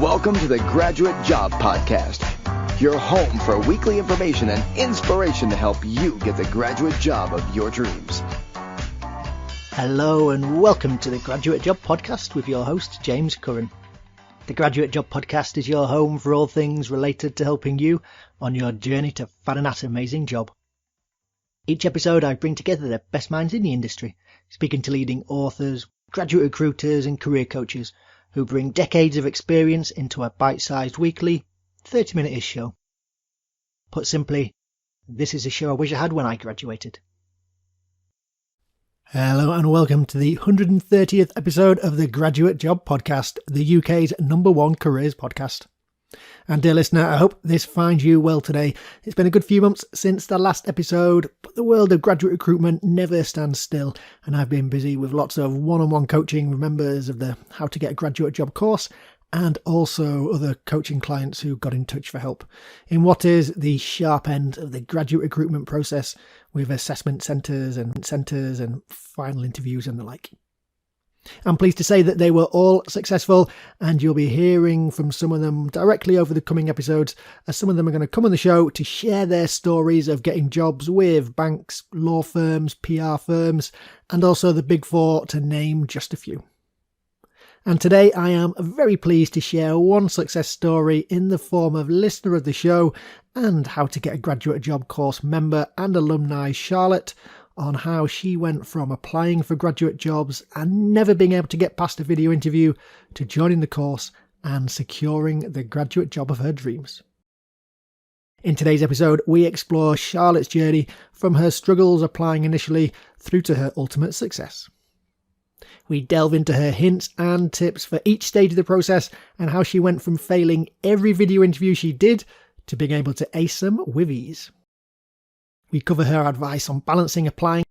Welcome to the Graduate Job Podcast, your home for weekly information and inspiration to help you get the graduate job of your dreams. Hello and welcome to the Graduate Job Podcast with your host, James Curran. The Graduate Job Podcast is your home for all things related to helping you on your journey to finding that amazing job. Each episode I bring together the best minds in the industry, speaking to leading authors, graduate recruiters and career coaches who bring decades of experience into a bite-sized weekly 30-minute-ish show. Put simply, this is a show I wish I had when I graduated. Hello and welcome to the 130th episode of the Graduate Job Podcast, the UK's #1 careers podcast. And dear listener, I hope this finds you well today. It's been a good few months since the last episode, but the world of graduate recruitment never stands still, and I've been busy with lots of one-on-one coaching with members of the How to Get a Graduate Job course, and also other coaching clients who got in touch for help in what is the sharp end of the graduate recruitment process with assessment centres and final interviews and the like. I'm pleased to say that they were all successful, and you'll be hearing from some of them directly over the coming episodes, as some of them are going to come on the show to share their stories of getting jobs with banks, law firms, PR firms, and also the Big Four, to name just a few. And today I am very pleased to share one success story in the form of listener of the show and How to Get a Graduate Job course member and alumni Charlotte, on how she went from applying for graduate jobs and never being able to get past a video interview to joining the course and securing the graduate job of her dreams. In today's episode, we explore Charlotte's journey from her struggles applying initially through to her ultimate success. We delve into her hints and tips for each stage of the process and how she went from failing every video interview she did to being able to ace them with ease. We cover her advice on balancing applying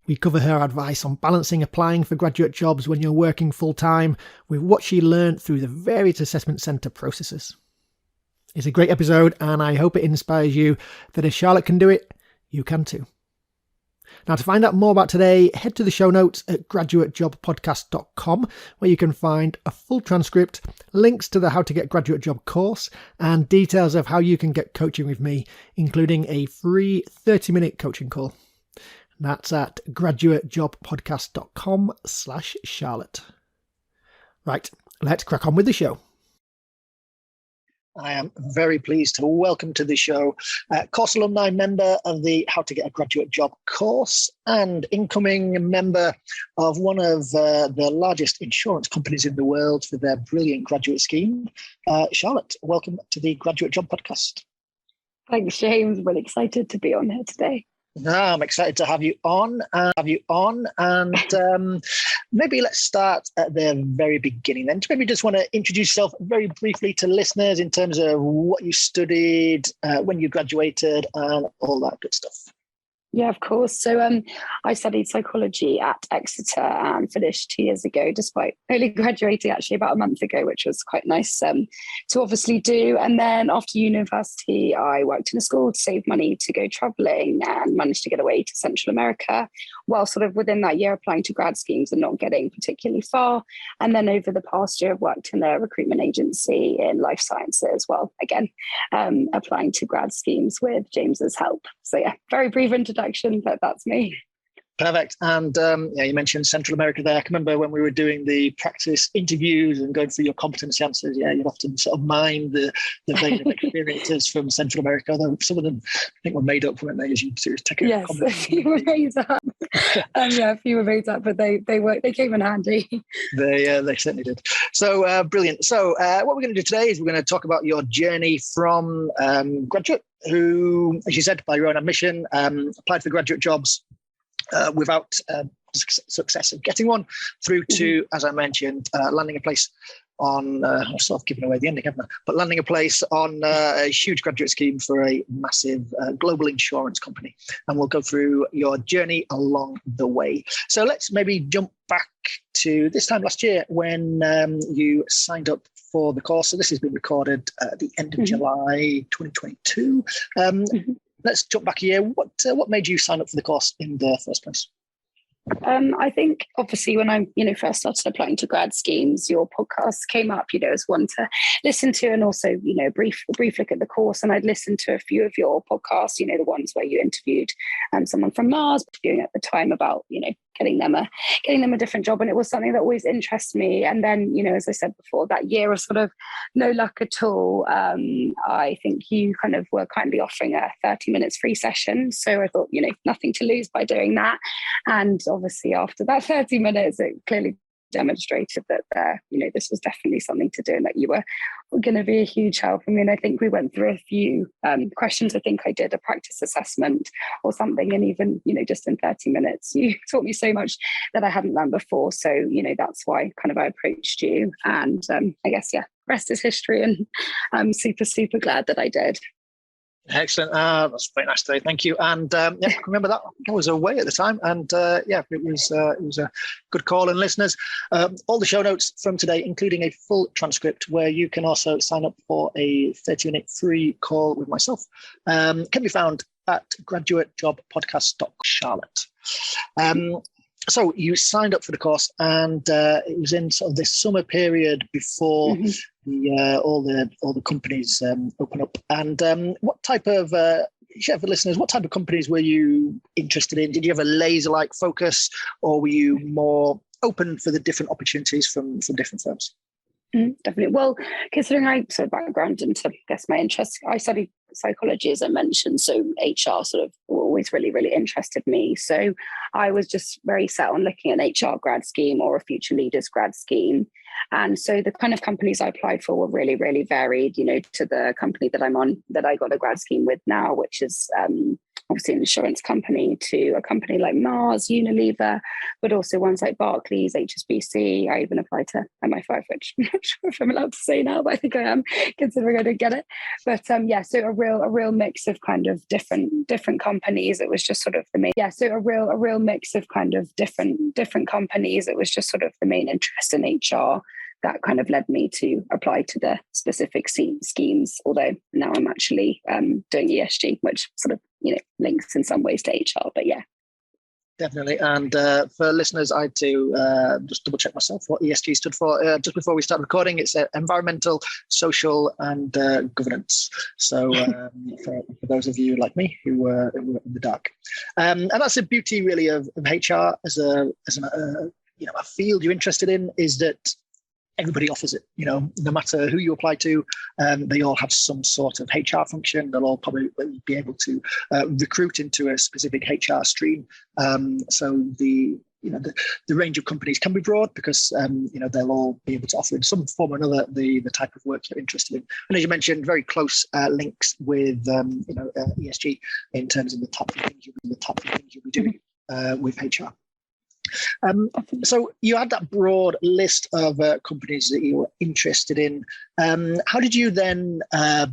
for graduate jobs when you're working full-time with what she learned through the various assessment centre processes. It's a great episode, and I hope it inspires you that if Charlotte can do it, you can too. Now, to find out more about today, head to the show notes at graduatejobpodcast.com, where you can find a full transcript, links to the How to Get Graduate Job course, and details of how you can get coaching with me, including a free 30-minute coaching call. That's at graduatejobpodcast.com/Charlotte. Right, let's crack on with the show. I am very pleased to welcome to the show course alumni member of the How to Get a Graduate Job course and incoming member of one of the largest insurance companies in the world for their brilliant graduate scheme. Charlotte, welcome to the Graduate Job Podcast. Thanks, James. Really excited to be on here today. No, I'm excited to have you on, and maybe let's start at the very beginning then. Maybe just want to introduce yourself very briefly to listeners in terms of what you studied, when you graduated, and all that good stuff. Yeah, of course. So I studied psychology at Exeter and finished 2 years ago, despite only graduating actually about a month ago, which was quite nice to obviously do. And then after university, I worked in a school to save money to go travelling and managed to get away to Central America, while sort of within that year applying to grad schemes and not getting particularly far. And then over the past year, I've worked in a recruitment agency in life sciences, well, again, applying to grad schemes with James's help. So yeah, very brief introduction, but that's me. Perfect. And you mentioned Central America there. I can remember when we were doing the practice interviews and going through your competency answers, you'd often sort of mine the vein of experiences from Central America, although some of them I think were made up, weren't they, as you take a Yes, a few were made up. A few were made up, but they came in handy. They certainly did. So brilliant. So what we're going to do today is we're going to talk about your journey from graduate who, as you said, by your own admission, applied for graduate jobs without success of getting one, through to, as I mentioned, landing a place on, I'm sort of giving away the ending, haven't I? But landing a place on a huge graduate scheme for a massive global insurance company. And we'll go through your journey along the way. So let's maybe jump back to this time last year when you signed up for the course. So this has been recorded at the end of July 2022. Let's jump back a year. What made you sign up for the course in the first place? I think obviously when I, first started applying to grad schemes, your podcast came up, as one to listen to, and also, a brief look at the course. And I'd listened to a few of your podcasts, the ones where you interviewed someone from Mars, doing at the time about, getting them a different job. And it was something that always interests me. And then, as I said before, that year of sort of no luck at all, I think you kind of were kindly offering a 30 minutes free session. So I thought, nothing to lose by doing that. And obviously after that 30 minutes, it clearly demonstrated that this was definitely something to do and that you were going to be a huge help. I mean, I think we went through a few questions. I think I did a practice assessment or something, and even just in 30 minutes you taught me so much that I hadn't learned before. So that's why kind of I approached you, and I guess rest is history, and I'm super glad that I did. Excellent. That's very nice today. Thank you. And I can remember that I was away at the time, and it was a good call. And listeners, all the show notes from today, including a full transcript, where you can also sign up for a 30-minute free call with myself, can be found at graduatejobpodcast.charlotte. So you signed up for the course, and it was in sort of this summer period before all the companies open up. And what type of share for listeners, what type of companies were you interested in? Did you have a laser-like focus, or were you more open for the different opportunities from different firms? Definitely. Well, considering I sort of background into, I guess, my interests, I studied psychology, as I mentioned, so HR sort of always really interested me. So I was just very set on looking at an HR grad scheme or a future leaders grad scheme. And so the kind of companies I applied for were really varied, to the company that I'm on, that I got a grad scheme with now, which is obviously an insurance company, to a company like Mars, Unilever, but also ones like Barclays, HSBC. I even applied to MI5, which I'm not sure if I'm allowed to say now, but I think I am, considering I didn't get it. But so a real mix of kind of different companies. It was just sort of the main, so a real mix of kind of different companies. It was just sort of the main interest in HR that kind of led me to apply to the specific schemes, although now I'm actually doing ESG, which sort of, links in some ways to HR, but yeah. Definitely. And for listeners, I had to just double check myself what ESG stood for. Just before we start recording, it's environmental, social, and governance. So for those of you like me who were in the dark. And that's the beauty really of HR as a field you're interested in, is that everybody offers it, no matter who you apply to, they all have some sort of HR function. They'll all probably be able to recruit into a specific HR stream. So the range of companies can be broad, because they'll all be able to offer in some form or another the type of work you're interested in. And as you mentioned, very close links with ESG in terms of the type of things you'll be doing with HR. So you had that broad list of companies that you were interested in. How did you then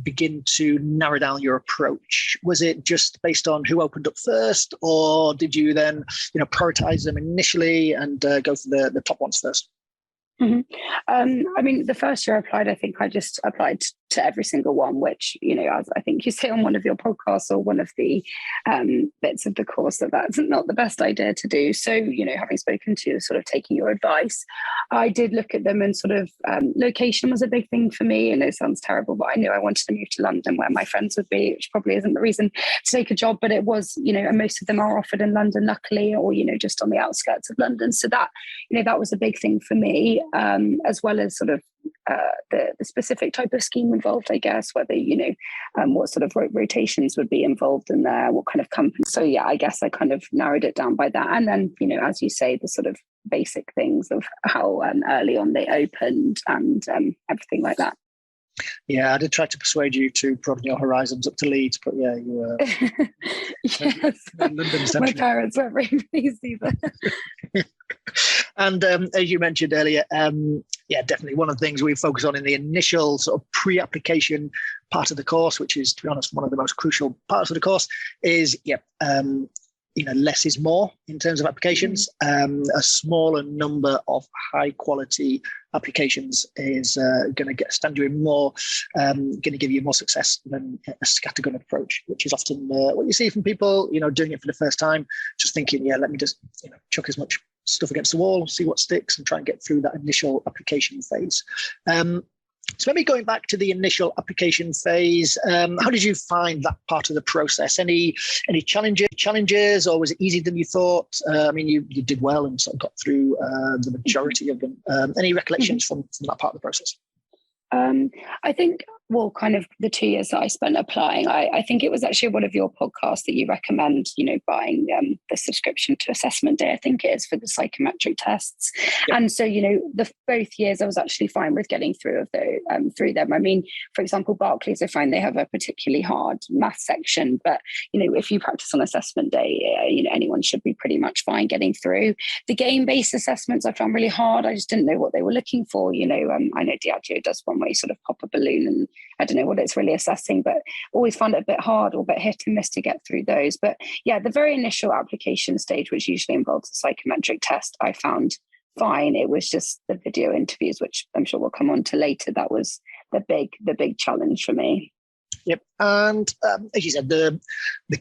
begin to narrow down your approach? Was it just based on who opened up first, or did you then prioritize them initially and go for the top ones first? I mean, the first year I applied, I think I just applied to every single one, which, as I think you say on one of your podcasts or one of the bits of the course, that's not the best idea to do. So, having spoken to you, sort of taking your advice, I did look at them, and sort of location was a big thing for me. And it sounds terrible, but I knew I wanted to move to London where my friends would be, which probably isn't the reason to take a job, but it was, and most of them are offered in London, luckily, or, just on the outskirts of London. So that, that was a big thing for me, as well as sort of the specific type of scheme involved, I guess, whether, what sort of rotations would be involved in there, what kind of company. So, I guess I kind of narrowed it down by that. And then, as you say, the sort of basic things of how early on they opened and everything like that. Yeah, I did try to persuade you to broaden your horizons up to Leeds, but you were... Yes, my parents weren't very pleased either. And as you mentioned earlier, definitely one of the things we focus on in the initial sort of pre-application part of the course, which is, to be honest, one of the most crucial parts of the course, is less is more in terms of applications. A smaller number of high quality applications is going to stand you in more, going to give you more success than a scattergun approach, which is often what you see from people, doing it for the first time, just thinking, let me just, chuck as much stuff against the wall, see what sticks, and try and get through that initial application phase. So maybe going back to the initial application phase, how did you find that part of the process? Any challenges, or was it easier than you thought? You did well and sort of got through the majority of them. Any recollections from that part of the process? I think, kind of the 2 years that I spent applying, I think it was actually one of your podcasts that you recommend, buying the subscription to Assessment Day, I think it is, for the psychometric tests. Yep. And so, both years I was actually fine with getting through them. I mean, for example, Barclays, I find they have a particularly hard math section, but, if you practice on Assessment Day, anyone should be pretty much fine getting through. The game-based assessments I found really hard. I just didn't know what they were looking for. I know Diageo does one where you sort of pop a balloon, and I don't know what it's really assessing, but always found it a bit hard or a bit hit and miss to get through those. But yeah, the very initial application stage, which usually involves a psychometric test, I found fine. It was just the video interviews, which I'm sure we'll come on to later. That was the big challenge for me. Yep, and as you said, the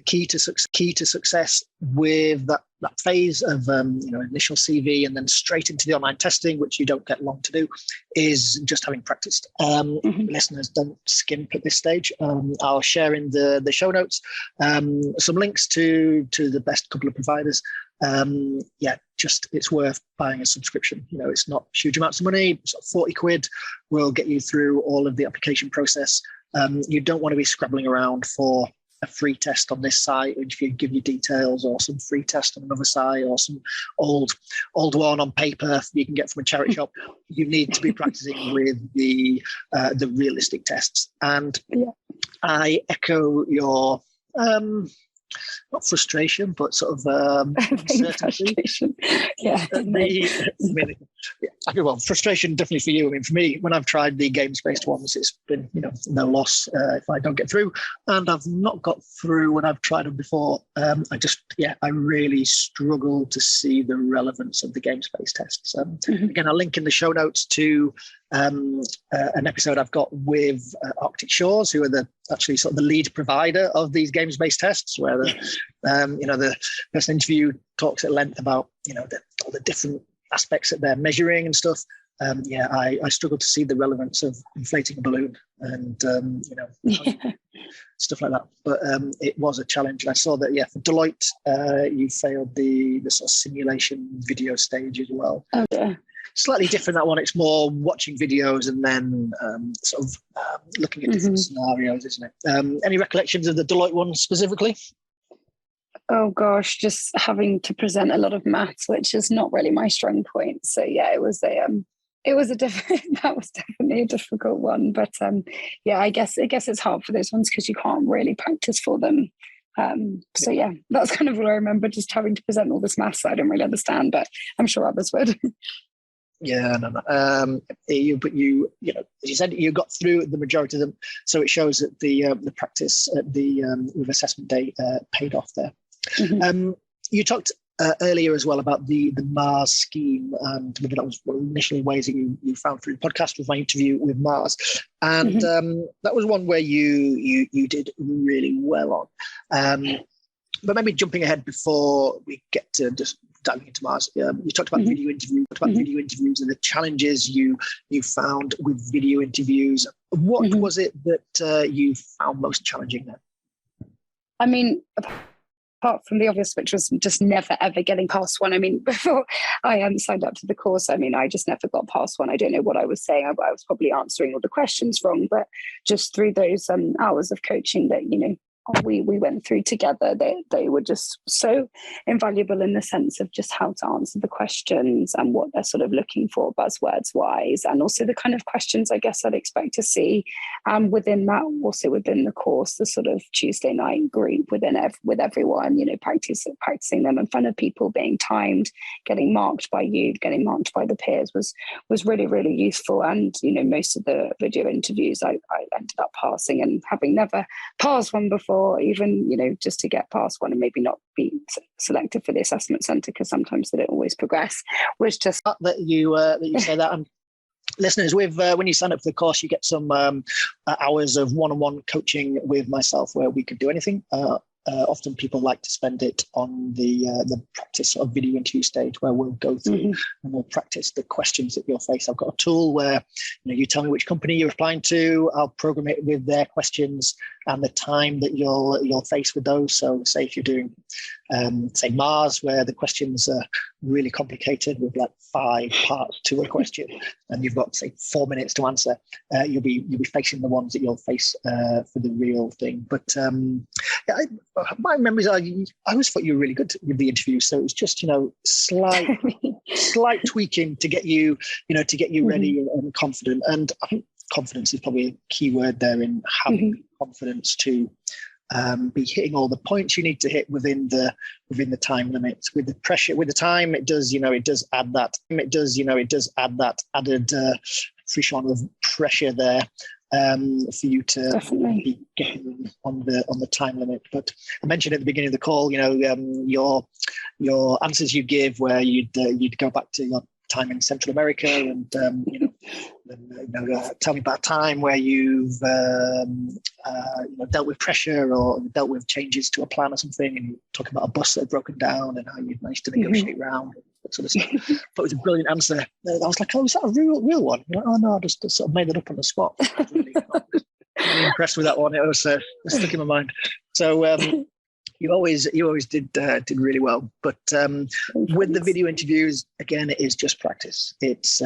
key to success with that phase of initial CV and then straight into the online testing, which you don't get long to do, is just having practiced. Listeners, don't skimp at this stage. I'll share in the show notes some links to the best couple of providers. It's worth buying a subscription. It's not huge amounts of money. Sort of 40 quid will get you through all of the application process. You don't want to be scrabbling around for a free test on this site, if you give you details, or some free test on another site, or some old one on paper you can get from a charity shop. You need to be practicing with the realistic tests. And I echo your not frustration, but sort of uncertainty. Yeah. Frustration definitely for you. I mean, for me, when I've tried the games-based ones, it's been, no loss if I don't get through. And I've not got through when I've tried them before. I really struggle to see the relevance of the games-based tests. Again, I'll link in the show notes to an episode I've got with Arctic Shores, who are actually sort of the lead provider of these games-based tests, where the person interviewed talks at length about all the different aspects that they're measuring and stuff. I struggle to see the relevance of inflating a balloon and stuff like that. But it was a challenge. And I saw that for Deloitte, you failed the sort of simulation video stage as well. Oh yeah. Slightly different, that one. It's more watching videos and then looking at different scenarios, isn't it? Any recollections of the Deloitte one specifically? Oh gosh, just having to present a lot of maths, which is not really my strong point. So yeah, that was definitely a difficult one. But I guess it's hard for those ones because you can't really practice for them. That's kind of all I remember, just having to present all this maths that I don't really understand, but I'm sure others would. Yeah, no. As you said, you got through the majority of them, so it shows that the practice at with Assessment Day paid off there. You talked earlier as well about the Mars scheme, and maybe that was initially ways that you found through the podcast with my interview with Mars, and that was one where you did really well on. But maybe jumping ahead before we get to just diving into Mars, you talked about video interviews and the challenges you found with video interviews. What was it that you found most challenging there? I mean, apart from the obvious, which was just never ever getting past one. I mean, before I signed up to the course, I just never got past one. I don't know what I was saying. I was probably answering all the questions wrong, but just through those hours of coaching that we went through together, they were just so invaluable in the sense of just how to answer the questions and what they're sort of looking for buzzwords wise, and also the kind of questions I guess I'd expect to see within that, also within the course, the sort of Tuesday night group with everyone, practicing them in front of people, being timed, getting marked by you, getting marked by the peers was really, really useful. And most of the video interviews I ended up passing, and having never passed one before, for even, just to get past one and maybe not be selected for the assessment centre, because sometimes they don't always progress, was just that you say that. And listeners, when you sign up for the course, you get some hours of one-on-one coaching with myself where we can do anything. Often people like to spend it on the practice of video interview stage, where we'll go through and we'll practice the questions that you'll face. I've got a tool where you tell me which company you're applying to. I'll program it with their questions and the time that you'll face with those. So say if you're doing say Mars, where the questions are really complicated with like 5 parts to a question, and you've got say 4 minutes to answer, you'll be facing the ones that you'll face for the real thing. But my memories are, I always thought you were really good with the interview. So it was just, slight tweaking to get you, ready and confident. And I think confidence is probably a key word there, in having confidence to be hitting all the points you need to hit within the time limit. With the pressure, with the time, it does add that added frisson of pressure there. For you to be getting on the time limit. But I mentioned at the beginning of the call, your answers you give, where you'd go back to your time in Central America, and tell me about a time where you've dealt with pressure or dealt with changes to a plan or something, and you talk about a bus that had broken down and how you'd managed to negotiate around that sort of stuff. But it was a brilliant answer. I was like, oh, is that a real one? Like, oh no, I just sort of made it up on the spot. I was really impressed with that one. It was stuck in my mind. So you always did really well. But with the video interviews, again, it is just practice. It's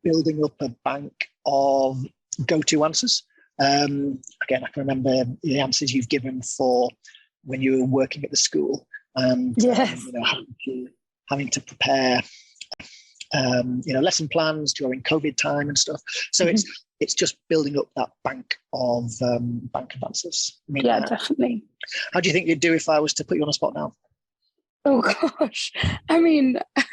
building up a bank of go-to answers. Again, I can remember the answers you've given for when you were working at the school, and having to prepare lesson plans during COVID time and stuff. So it's just building up that bank of answers. I mean, definitely. How do you think you'd do if I was to put you on the spot now? Oh gosh, I mean, I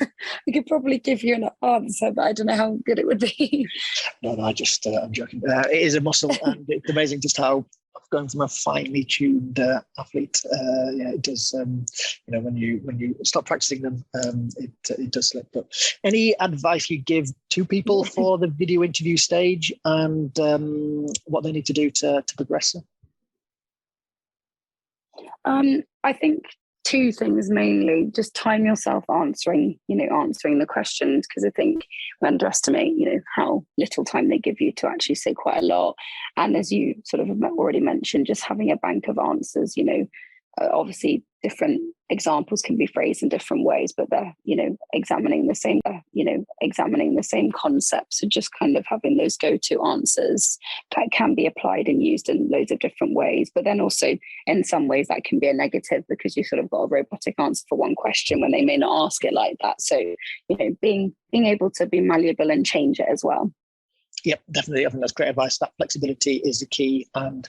could probably give you an answer, but I don't know how good it would be. No, I'm joking. It is a muscle, and it's amazing just how going from a finely tuned athlete, it does. When you stop practicing them, it does slip. But any advice you give to people for the video interview stage, and what they need to do to progress? I think 2 things mainly. Just time yourself answering the questions, because I think we underestimate, how little time they give you to actually say quite a lot. And as you sort of already mentioned, just having a bank of answers, obviously different examples can be phrased in different ways, but they're, examining the same concepts. So just kind of having those go-to answers that can be applied and used in loads of different ways. But then also in some ways that can be a negative, because you sort of got a robotic answer for one question when they may not ask it like that. So, being able to be malleable and change it as well. Yep, definitely. I think that's great advice. That flexibility is the key. And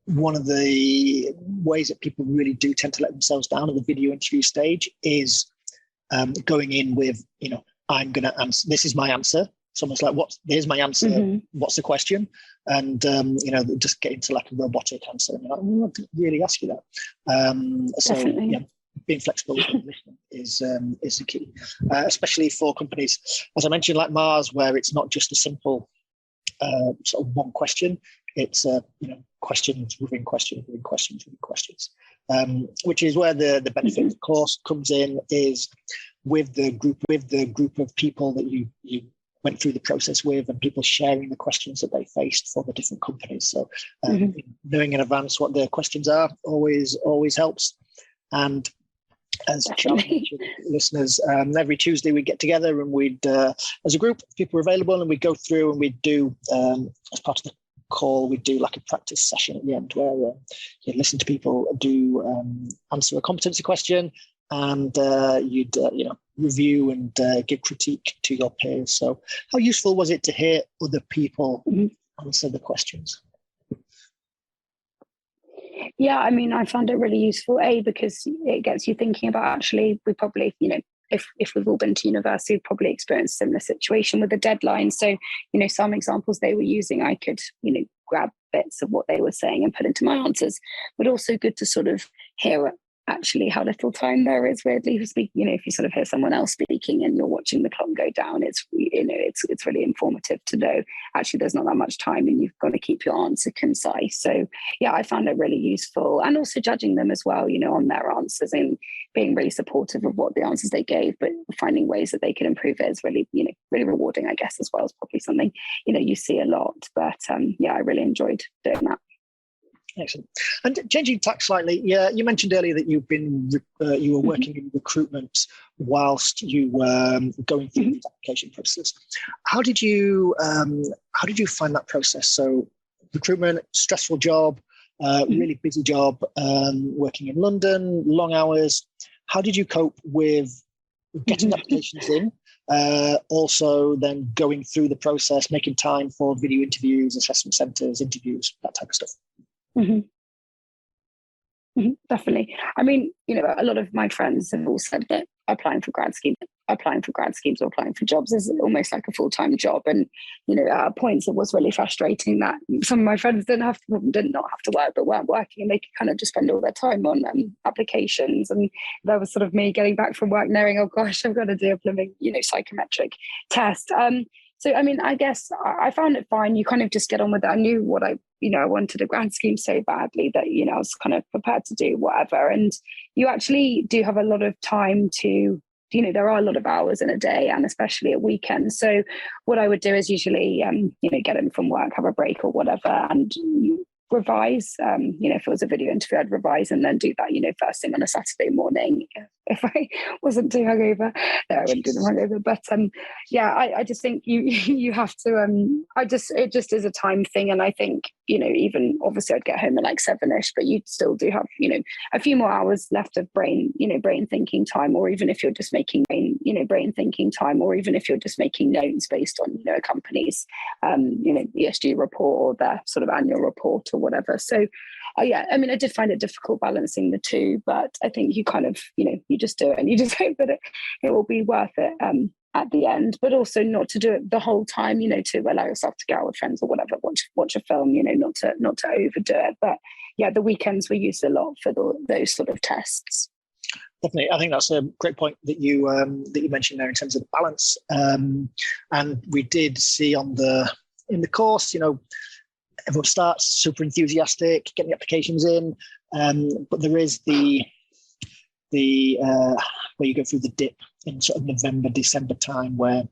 one of the ways that people really do tend to let themselves down at the video interview stage is going in with, I'm going to answer, this is my answer. Someone's like, here's my answer. What's the question? And, just get into like a robotic answer. And you're like, I didn't really ask you that. So being flexible with listening is the key, especially for companies, as I mentioned, like Mars, where it's not just a simple sort of one question. It's questions within questions within questions within questions, which is where the benefit of the course comes in, is with the group of people that you went through the process with, and people sharing the questions that they faced for the different companies. So knowing in advance what the questions are always helps. And as Charles mentioned, listeners, every Tuesday we get together and we'd, as a group, people are available, and we'd go through and we'd do, as part of the call, we'd do like a practice session at the end where you'd listen to people answer a competency question, and you'd review and give critique to your peers. So how useful was it to hear other people answer the questions? Yeah, I mean, I found it really useful, because it gets you thinking about, actually, we probably, if we've all been to university, we've probably experienced a similar situation with the deadline. So, some examples they were using, I could, grab bits of what they were saying and put into my answers, but also good to sort of hear actually how little time there is, weirdly, for speaking. If you sort of hear someone else speaking and you're watching the clock go down, it's really informative to know actually there's not that much time and you've got to keep your answer concise. So yeah, I found it really useful, and also judging them as well, on their answers and being really supportive of what the answers they gave, but finding ways that they can improve it is really, really rewarding, I guess, as well. As probably something, you see a lot, but yeah, I really enjoyed doing that. Excellent. And changing tack slightly, yeah, you mentioned earlier that you were working in recruitment whilst you were going through the application process. How did you find that process? So, recruitment, stressful job, really busy job, working in London, long hours. How did you cope with getting applications in? Also, then going through the process, making time for video interviews, assessment centres, interviews, that type of stuff. Definitely. I mean, a lot of my friends have all said that applying for grad schemes or applying for jobs is almost like a full-time job. And, at points it was really frustrating that some of my friends did not have to work, but weren't working, and they could kind of just spend all their time on applications. And that was sort of me getting back from work knowing, oh gosh, I've got to do a blooming, psychometric test. So, I mean, I guess I found it fine. You kind of just get on with it. I knew what I wanted a grad scheme so badly that, I was kind of prepared to do whatever. And you actually do have a lot of time to, there are a lot of hours in a day, and especially at weekends. So what I would do is usually, get in from work, have a break or whatever, and revise. If it was a video interview, I'd revise and then do that, first thing on a Saturday morning if I wasn't too hungover. No, I wouldn't do them hungover. But yeah, I just think you have to. It just is a time thing, and I think even obviously I'd get home at like 7ish, but you'd still do have a few more hours left of brain thinking time, or even if you're just making brain thinking time, or even if you're just making notes based on a company's ESG report or their sort of annual report or whatever. So yeah, I mean, I did find it difficult balancing the two, but I think you kind of you just do it and you just hope that it will be worth it at the end, but also not to do it the whole time, to allow yourself to go out with friends or whatever, watch a film, not to overdo it. But yeah, the weekends were used a lot for those sort of tests. Definitely, I think that's a great point that you mentioned there in terms of the balance. And we did see in the course, everyone starts super enthusiastic, getting the applications in, but there is the where you go through the dip in sort of November, December time where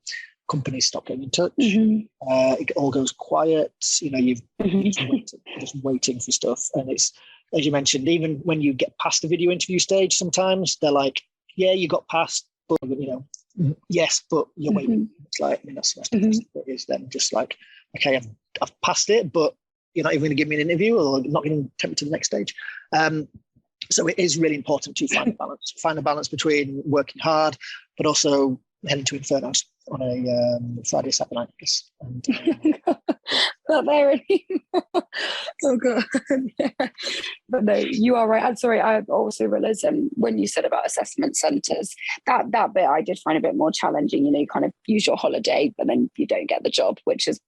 companies stop getting in touch. It all goes quiet. You're just waiting for stuff, and it's, as you mentioned, even when you get past the video interview stage, sometimes they're like, "Yeah, you got past, but yes, but you're waiting." It's like, that's the best it is. Then just like, okay, I've passed it, but you're not even going to give me an interview, or not going to take me to the next stage. So it is really important to find a balance between working hard, but also heading to Infernos on a Friday, Saturday night, I guess. And, not there anymore. Oh god. Yeah. But no, you are right. I'm sorry, I also realised when you said about assessment centres, that bit I did find a bit more challenging. You kind of use your holiday, but then you don't get the job, which is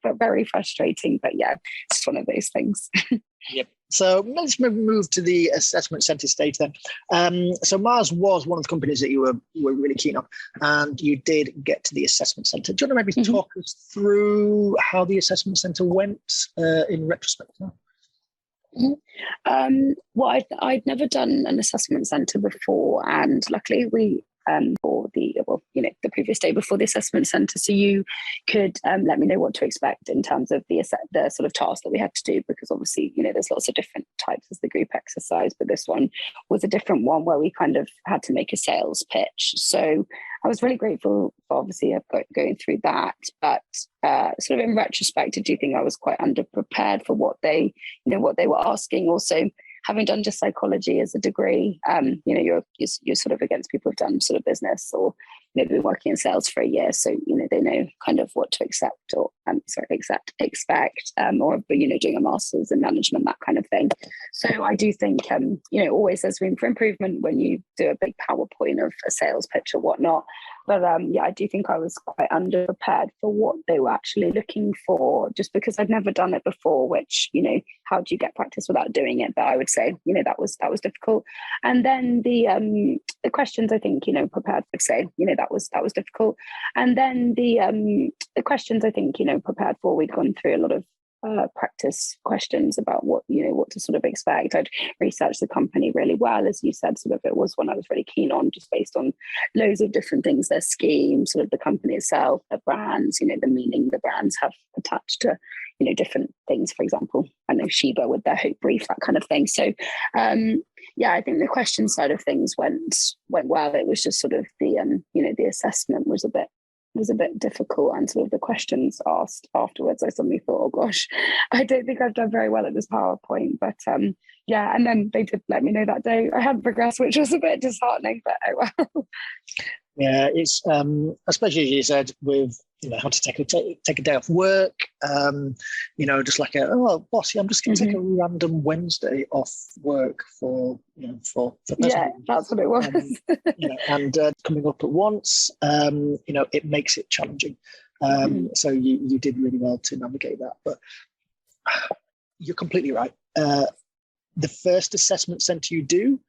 very frustrating. But yeah, it's just one of those things. Yep. So let's move to the assessment centre stage then. So Mars was one of the companies that you were really keen on, and you did get to the assessment centre. Do you want to maybe talk us through how the assessment centre went in retrospect now? Well, I'd never done an assessment centre before, and luckily we for the previous day before the assessment centre, so you could let me know what to expect in terms of the sort of task that we had to do, because obviously there's lots of different types as the group exercise, but this one was a different one where we kind of had to make a sales pitch. So I was really grateful for obviously going through that, but sort of in retrospect, I do think I was quite underprepared for what they were asking. Also, having done just psychology as a degree, you're sort of against people who've done sort of business or been working in sales for a year, so they know kind of what to expect or expect, or doing a master's in management, that kind of thing. So I do think always there's room for improvement when you do a big PowerPoint of a sales pitch or whatnot. But I do think I was quite underprepared for what they were actually looking for, just because I'd never done it before, which, how do you get practice without doing it? But I would say, that was difficult. And then the questions, I think, prepared, I'd say, that was difficult. And then the questions, I think, prepared for, we'd gone through a lot of practice questions about what to sort of expect. I'd researched the company really well, as you said. Sort of, it was one I was really keen on, just based on loads of different things: their scheme, sort of the company itself, their brands, the meaning the brands have attached to different things. For example, I know Sheba with their Hope Brief, that kind of thing. So I think the question side of things went well. It was just sort of the the assessment was a bit difficult, and sort of the questions asked afterwards, I suddenly thought, oh gosh, I don't think I've done very well at this PowerPoint. But and then they did let me know that day I hadn't progressed, which was a bit disheartening, but oh well. Yeah, it's especially as you said, with how to take a day off work, just like boss, I'm just going to take a random Wednesday off work for yeah, that's what it was. And coming up at once, it makes it challenging. So you did really well to navigate that. But you're completely right. The first assessment centre you do,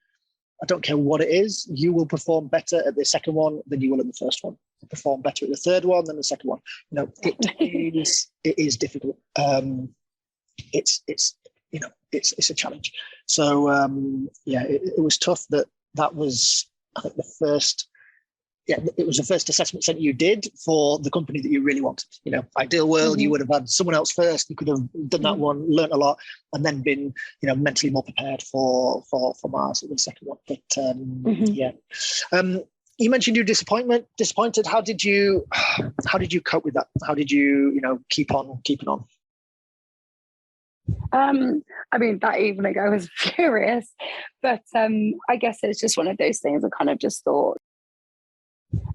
I don't care what it is, you will perform better at the second one than you will at the first one. You'll perform better at the third one than the second one. It is difficult. It's a challenge. So it was tough. That was, I think, the first. Yeah, it was the first assessment centre you did for the company that you really wanted. Ideal world, you would have had someone else first. You could have done that one, learnt a lot, and then been, mentally more prepared for Mars at the second one. But you mentioned you were disappointed. How did you cope with that? How did you, keep on keeping on? That evening I was furious, but I guess it's just one of those things I kind of just thought.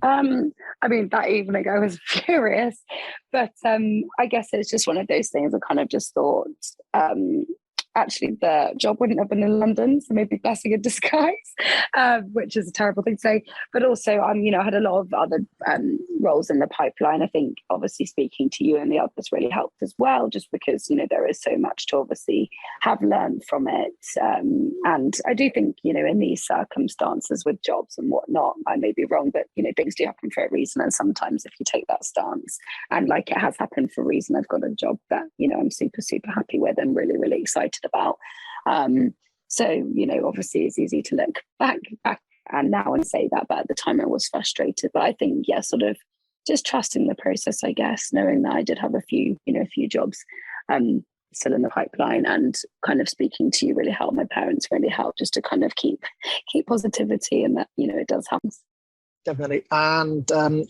That evening I was furious, but I guess it's just one of those things I kind of just thought, actually the job wouldn't have been in London, so maybe blessing in disguise, which is a terrible thing to say. But also, I had a lot of other roles in the pipeline. I think obviously speaking to you and the others really helped as well, just because there is so much to obviously have learned from it. And I do think in these circumstances with jobs and whatnot, I may be wrong, but things do happen for a reason. And sometimes if you take that stance, and like it has happened for a reason, I've got a job that I'm super happy with and really really excited about. So obviously it's easy to look back and now and say that, but at the time I was frustrated. But I think sort of just trusting the process, I guess, knowing that I did have a few jobs still in the pipeline, and kind of speaking to you really helped. My parents really helped, just to kind of keep positivity, and that it does happen. Definitely. And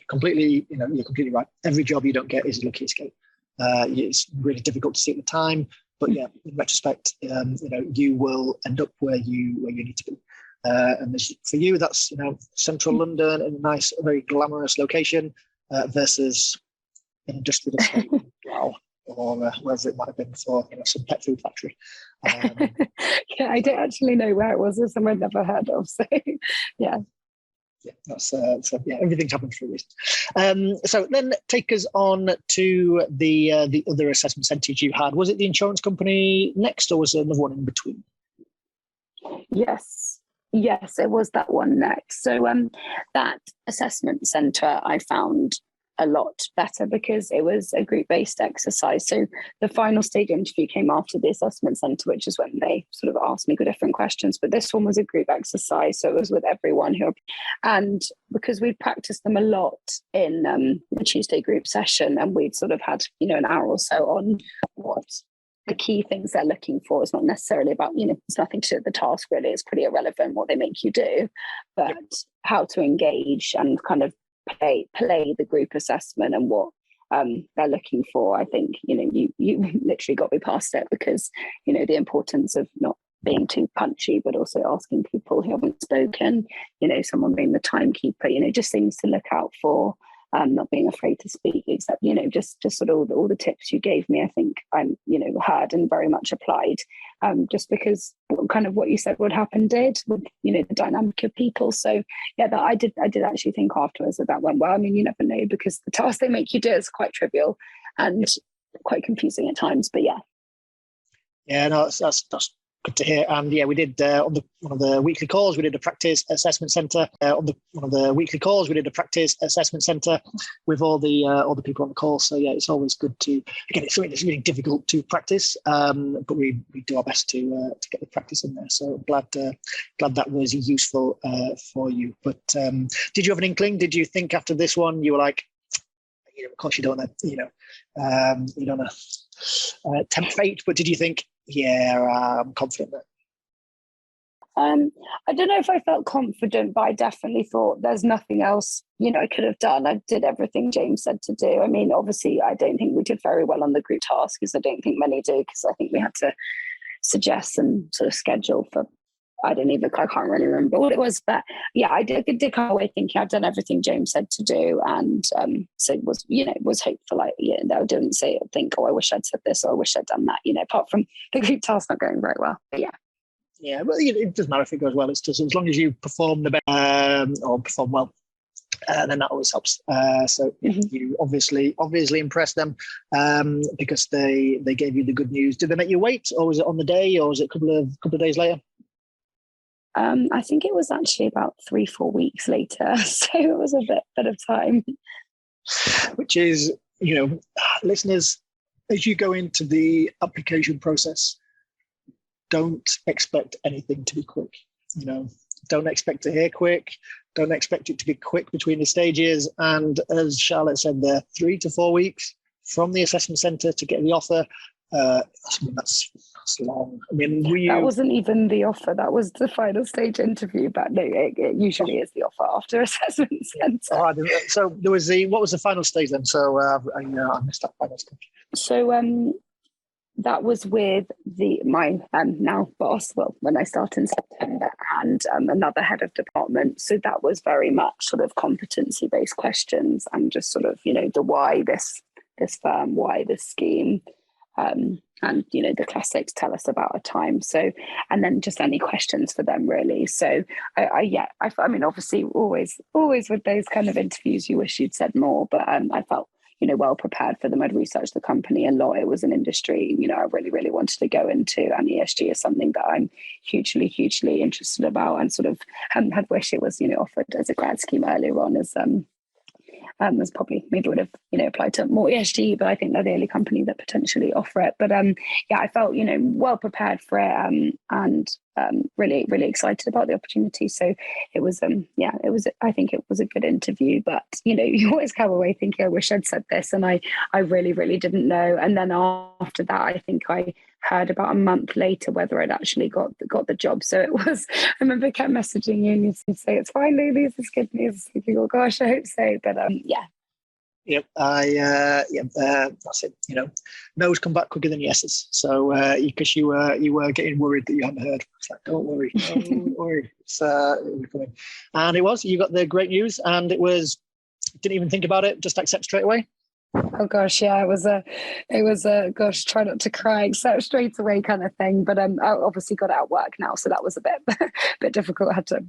completely, you're completely right. Every job you don't get is a lucky escape. It's really difficult to see at the time, but in retrospect, you will end up where you need to be. And for you, that's central London, in a nice, very glamorous location, versus an industrial estate, wow, or wherever it might have been for some pet food factory. I don't actually know where it was. It's somewhere I've never heard of. So yeah. Yeah, that's everything's happened for a reason. So then take us on to the other assessment centres you had. Was it the insurance company next, or was there another one in between? Yes, it was that one next. So that assessment centre I found a lot better because it was a group-based exercise. So the final stage interview came after the assessment centre, which is when they sort of asked me different questions. But this one was a group exercise, so it was with everyone and because we'd practiced them a lot in the Tuesday group session, and we'd sort of had an hour or so on what the key things they're looking for. It's not necessarily about it's nothing to do with the task, really. It's pretty irrelevant what they make you do, but how to engage and kind of play the group assessment and what they're looking for. I think you literally got me past it, because the importance of not being too punchy, but also asking people who haven't spoken, someone being the timekeeper, just things to look out for. not being afraid to speak, except, just sort of all the tips you gave me, I think I'm, heard and very much applied, just because kind of what you said would happen did with, the dynamic of people. So yeah, that I did actually think afterwards that went well. I mean, you never know, because the task they make you do is quite trivial and quite confusing at times, but yeah. Yeah, no, that's good to hear. And yeah, we did on one of the weekly calls, we did a practice assessment centre. One of the weekly calls, we did a practice assessment centre with all the people on the call. So yeah, it's always good to, again, it's something that's really difficult to practice, but we do our best to get the practice in there. So glad that was useful for you. But did you have an inkling? Did you think after this one you were like, of course you don't want to, you don't want to tempt fate, but did you think, yeah, I'm confident that? I don't know if I felt confident, but I definitely thought there's nothing else, I could have done. I did everything James said to do. I mean, obviously, I don't think we did very well on the group task, because I don't think many do, because I think we had to suggest and sort of schedule for, I can't really remember what it was, but yeah, I did come away thinking I've done everything James said to do, and so it was, was hopeful. I didn't think, oh, I wish I'd said this, or I wish I'd done that. Apart from the group task not going very well, but yeah. Yeah, well, it doesn't matter if it goes well. It's just as long as you perform the best or perform well, then that always helps. So you obviously impressed them because they gave you the good news. Did they make you wait, or was it on the day, or was it a couple of days later? I think it was actually about 3-4 weeks later, so it was a bit of time. Which is, listeners, as you go into the application process, don't expect anything to be quick. Don't expect to hear quick. Don't expect it to be quick between the stages. And as Charlotte said, there 3 to 4 weeks from the assessment centre to get the offer. That's long. I mean, that wasn't even the offer. That was the final stage interview. But no, it usually is the offer after assessment centre. So there was what was the final stage then? So I missed that final stage. So that was with my now boss. Well, when I started in September, and another head of department. So that was very much sort of competency-based questions, and just sort of the why this firm, why this scheme. And the classics, tell us about a time. So, and then just any questions for them, really. So I mean, obviously always with those kind of interviews you wish you'd said more, but I felt well prepared for them. I'd researched the company a lot. It was an industry I really wanted to go into, and ESG is something that I'm hugely interested about, and sort of had wished it was offered as a grad scheme earlier on, as probably maybe would have applied to more ESG, but I think they're the only company that potentially offer it. But I felt well prepared for it, and really excited about the opportunity. So it was I think it was a good interview, but you always come away thinking I wish I'd said this, and I really didn't know. And then after that, I think I heard about a month later whether I'd actually got the job. So it was, I remember I kept messaging you and you'd say, it's fine, Lily, this is good news. Thinking, oh gosh, I hope so. But yeah. Yep, that's it. No's come back quicker than yeses. So because you were getting worried that you hadn't heard, it's like, don't worry, it's coming. And you got the great news, and didn't even think about it, just accept straight away. Oh gosh, yeah, it was a gosh, try not to cry, accept straight away kind of thing. But I obviously got out of work now, so that was a bit difficult. I had to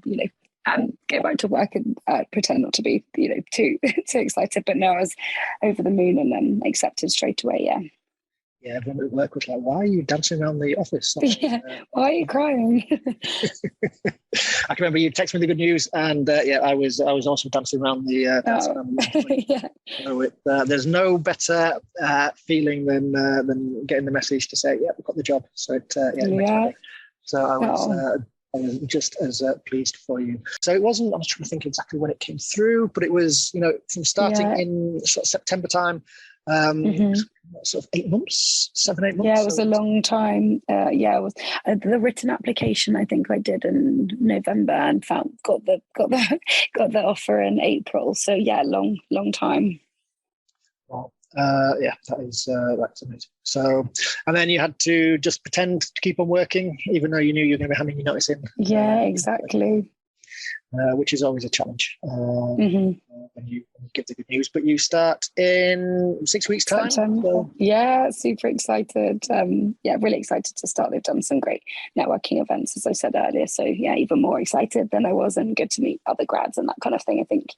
go back to work and pretend not to be too excited. But no, I was over the moon, and then accepted straight away. Yeah. Yeah, everyone at work was like, "Why are you dancing around the office?" Yeah, why are you crying? I can remember you texted me the good news, and I was also dancing around the. Yeah. So there's no better feeling than getting the message to say, "Yeah, we've got the job." So So I was just as pleased for you. So it wasn't. I was trying to think exactly when it came through, but it was from starting in sort of September time. Sort of 8 months, 7-8 months. Yeah, it was a long time. It was the written application. I think I did in November, and got the offer in April. So yeah, long time. Well, that's amazing. So, and then you had to just pretend to keep on working, even though you knew you were going to be handing your notice in. Yeah, exactly. which is always a challenge when you give the good news. But you start in 6 weeks' time. So. Yeah, super excited. Really excited to start. They've done some great networking events, as I said earlier. So yeah, even more excited than I was, and good to meet other grads and that kind of thing. I think,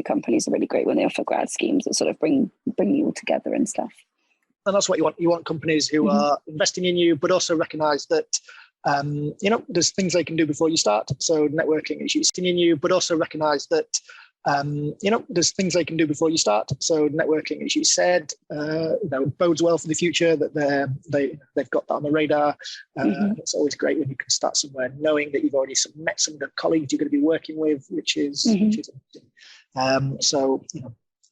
companies are really great when they offer grad schemes that sort of bring you all together and stuff. And that's what you want. You want companies who are investing in you, but also recognize that, there's things they can do before you start. So networking is investing in you, but also recognize that, there's things they can do before you start. So networking, as you said, bodes well for the future, that they've got that on the radar. It's always great when you can start somewhere knowing that you've already met some of the colleagues you're going to be working with, which is amazing.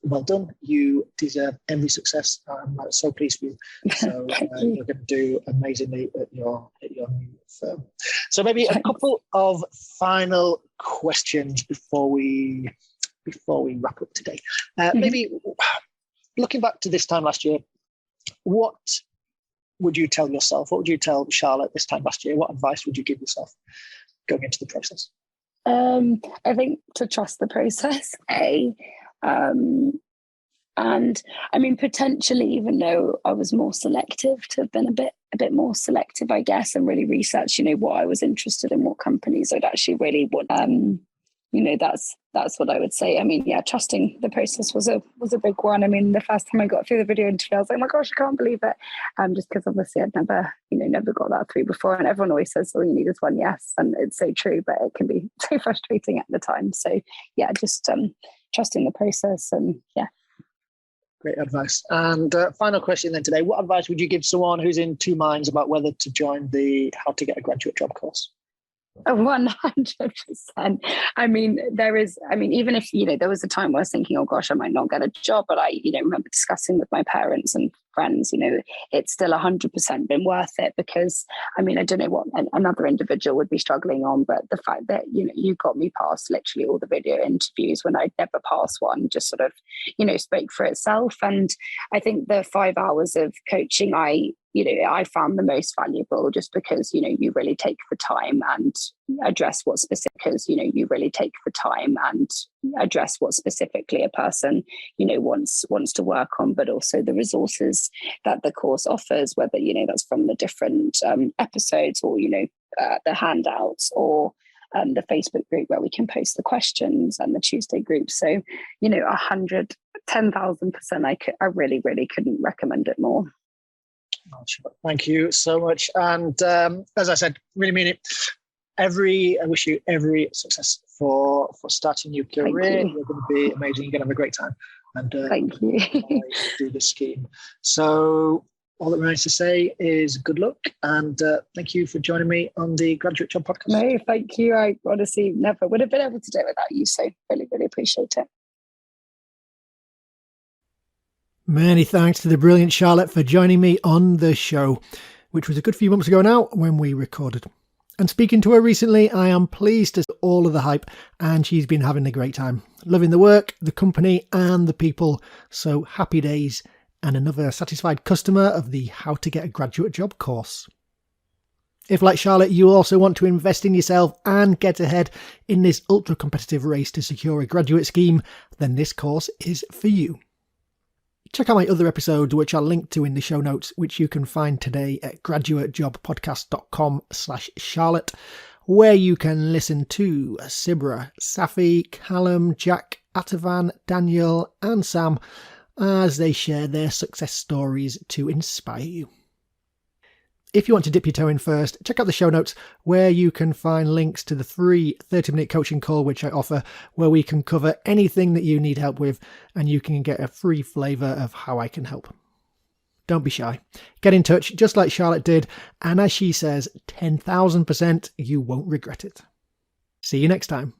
Well done. You deserve every success. I'm so pleased for you. So you're going to do amazingly at your new firm. So maybe a couple of final questions before we wrap up today. Maybe looking back to this time last year, what would you tell yourself? What would you tell Charlotte this time last year? What advice would you give yourself going into the process? I think to trust the process, and I mean, potentially, even though I was more selective, to have been a bit more selective, I guess, and really research, what I was interested in, what companies I'd actually really want. That's what I would say. I mean, yeah, trusting the process was a big one. I mean, the first time I got through the video interview, I was like, oh my gosh, I can't believe it. Just because obviously I'd never got that through before. And everyone always says, all you need is one yes. And it's so true, but it can be so frustrating at the time. So yeah, just trusting the process, and yeah. Great advice. And final question then today, what advice would you give someone who's in two minds about whether to join the How to Get a Graduate Job course? 100%. I mean, even if, there was a time where I was thinking, oh gosh, I might not get a job, but I, remember discussing with my parents and friends, it's still 100% been worth it, because, I mean, I don't know what another individual would be struggling on, but the fact that, you got me past literally all the video interviews when I'd never passed one, just sort of, spoke for itself. And I think the 5 hours of coaching, I found the most valuable, just because, you really take the time and address what specifically a person, wants to work on, but also the resources that the course offers, whether, that's from the different episodes, or, the handouts, or the Facebook group where we can post the questions, and the Tuesday group. So, 10,000%, I really, really couldn't recommend it more. Thank you so much. And as I said, really mean it. I wish you every success for starting your career. You're going to be amazing. You're going to have a great time. And thank you. Do the scheme. So all that remains to say is good luck, and thank you for joining me on the Graduate Job Podcast. No, thank you. I honestly never would have been able to do it without you. So really, really appreciate it. Many thanks to the brilliant Charlotte for joining me on the show, which was a good few months ago now when we recorded. And speaking to her recently, I am pleased to see all of the hype, and she's been having a great time. Loving the work, the company, and the people. So happy days, and another satisfied customer of the How to Get a Graduate Job course. If, like Charlotte, you also want to invest in yourself and get ahead in this ultra-competitive race to secure a graduate scheme, then this course is for you. Check out my other episodes, which are linked to in the show notes, which you can find today at graduatejobpodcast.com/Charlotte, where you can listen to Sibra, Safi, Callum, Jack, Atavan, Daniel, and Sam as they share their success stories to inspire you. If you want to dip your toe in first, check out the show notes, where you can find links to the free 30-minute coaching call which I offer, where we can cover anything that you need help with, and you can get a free flavour of how I can help. Don't be shy. Get in touch, just like Charlotte did, and as she says, 10,000% you won't regret it. See you next time.